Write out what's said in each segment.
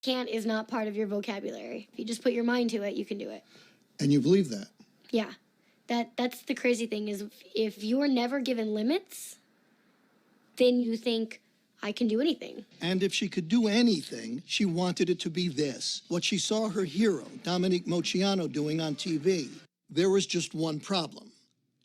Can't is not part of your vocabulary. If you just put your mind to it, you can do it. And you believe that? Yeah. That's the crazy thing is if you're never given limits, then you think, I can do anything. And if she could do anything, she wanted it to be this, what she saw her hero, Dominique Moceanu, doing on TV. There was just one problem.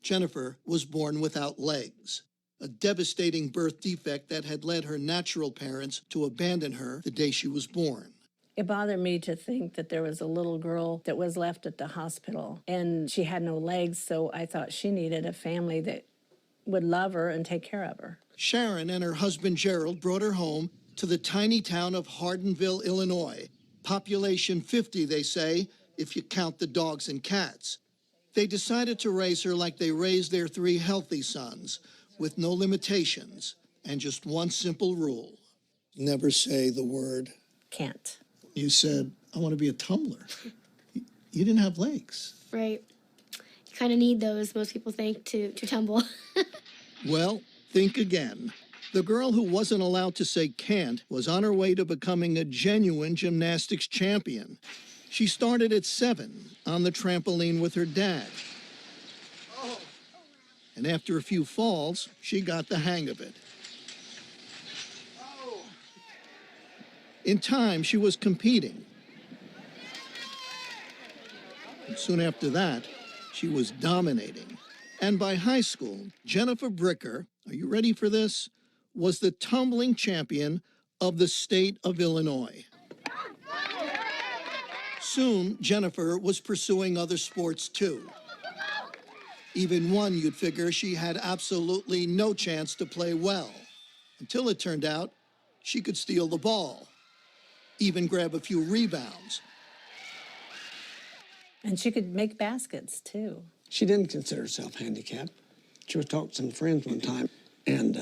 Jennifer was born without legs, a devastating birth defect that had led her natural parents to abandon her the day she was born. It bothered me to think that there was a little girl that was left at the hospital and she had no legs, so I thought she needed a family that would love her and take care of her. Sharon and her husband Gerald brought her home to the tiny town of Hardinville, Illinois. Population 50, they say, if you count the dogs and cats. They decided to raise her like they raised their 3 healthy sons, with no limitations and just one simple rule. Never say the word Can't. You said, I want to be a tumbler. You didn't have legs. Right. You kind of need those, most people think, to tumble. Well, think again. The girl who wasn't allowed to say can't was on her way to becoming a genuine gymnastics champion. She started at 7 on the trampoline with her dad. And after a few falls, she got the hang of it. In time, she was competing. And soon after that, she was dominating. And by high school, Jennifer Bricker, are you ready for this, was the tumbling champion of the state of Illinois. Soon, Jennifer was pursuing other sports too. Even one you'd figure she had absolutely no chance to play well, until it turned out she could steal the ball, even grab a few rebounds. And she could make baskets, too. She didn't consider herself handicapped. She was talking to some friends one time, and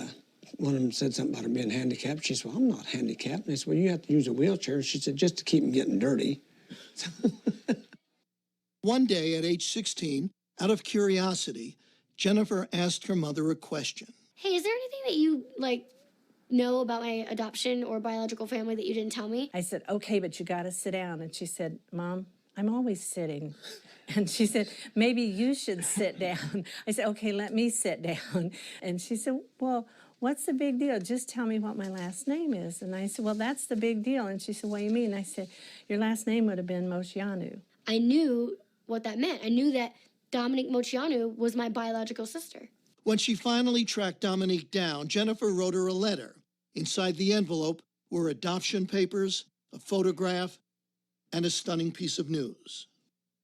one of them said something about her being handicapped. She said, well, I'm not handicapped. And they said, well, you have to use a wheelchair. She said, just to keep them getting dirty. One day at age 16, out of curiosity, Jennifer asked her mother a question. Hey, is there anything that you, know about my adoption or biological family that you didn't tell me? I said, okay, but you got to sit down. And she said, Mom, I'm always sitting. And she said, maybe you should sit down. I said, okay, let me sit down. And she said, well, what's the big deal? Just tell me what my last name is. And I said, well, that's the big deal. And she said, what do you mean? I said, your last name would have been Moceanu. I knew what that meant. I knew that Dominique Moceanu was my biological sister. When she finally tracked Dominique down, Jennifer wrote her a letter. Inside the envelope were adoption papers, a photograph, and a stunning piece of news.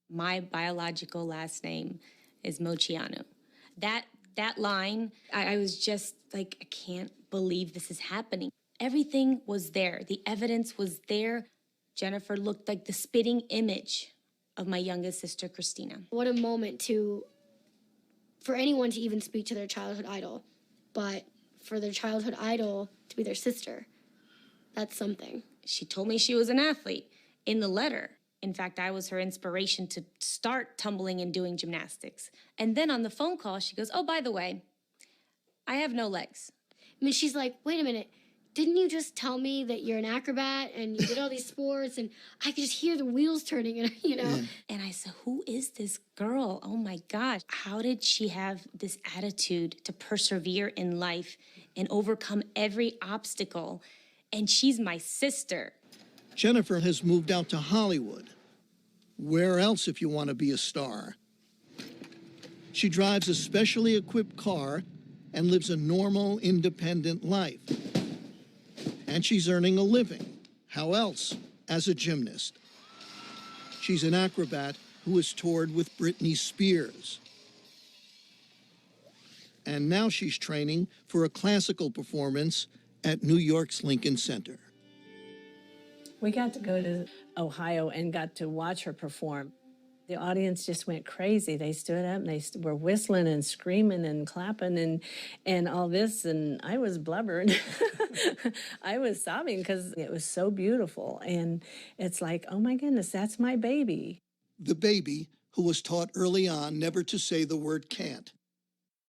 My biological last name is Moceanu. That line, I was just like, I can't believe this is happening. Everything was there. The evidence was there. Jennifer looked like the spitting image of my youngest sister, Christina. What a moment for anyone to even speak to their childhood idol, but for their childhood idol to be their sister, that's something. She told me she was an athlete in the letter. In fact, I was her inspiration to start tumbling and doing gymnastics. And then on the phone call, she goes, oh, by the way, I have no legs. I mean, she's like, wait a minute, didn't you just tell me that you're an acrobat and you did all these sports? And I could just hear the wheels turning, and And I said, who is this girl? Oh my gosh. How did she have this attitude to persevere in life and overcome every obstacle? And she's my sister. Jennifer has moved out to Hollywood. Where else if you want to be a star? She drives a specially equipped car and lives a normal, independent life. And she's earning a living. How else? As a gymnast. She's an acrobat who has toured with Britney Spears. And now she's training for a classical performance at New York's Lincoln Center. We got to go to Ohio and got to watch her perform. The audience just went crazy. They stood up and they were whistling and screaming and clapping and all this, and I was blubbering. I was sobbing because it was so beautiful. And it's like, oh my goodness, that's my baby. The baby who was taught early on never to say the word can't.